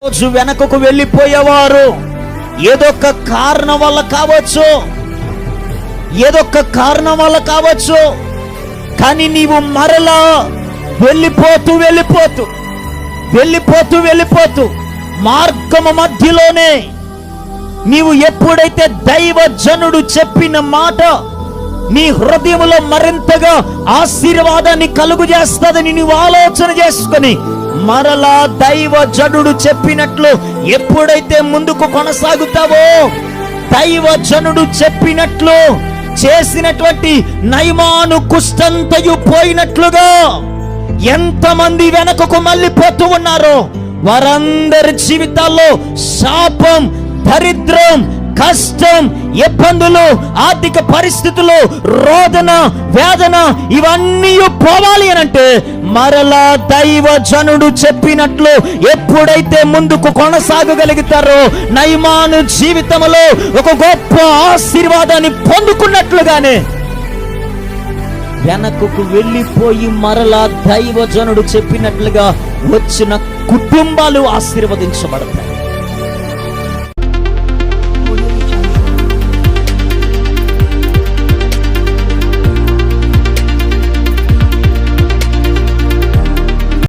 రోజు వెనకకు వెళ్ళిపోయేవారు ఏదొక్క కారణం వల్ల కావచ్చు, కానీ నీవు మరలా వెళ్ళిపోతూ మార్గము మధ్యలోనే నీవు ఎప్పుడైతే దైవజనుడు చెప్పిన మాట నీ హృదయంలో మరింతగా ఆశీర్వాదాన్ని కలుగు చేస్తుందని నీవు ఆలోచన చేసుకొని మరలా దైవజనుడు చెప్పినట్లు ఎప్పుడైతే ముందుకు కొనసాగుతావో, దైవజనుడు చెప్పినట్లు చేసినటువంటి నయమాను కుష్టంతయు పోయినట్లుగా ఎంతమంది వెనకకు మళ్ళీపోతూ ఉన్నారో వారందరి జీవితాల్లో శాపం, దరిద్రం, కష్టం, ఇబ్బందులు, ఆర్థిక పరిస్థితులు, రోదన, వేదన ఇవన్నీ పోవాలి అనంటే మరలా దైవజనుడు చెప్పినట్లు ఎప్పుడైతే ముందుకు కొనసాగగలుగుతారో నయమాను జీవితంలో ఒక గొప్ప ఆశీర్వాదాన్ని పొందుకున్నట్లుగానే వెనకకు వెళ్ళిపోయి మరలా దైవజనుడు చెప్పినట్లుగా వచ్చిన కుటుంబాలు ఆశీర్వదించబడతాయి.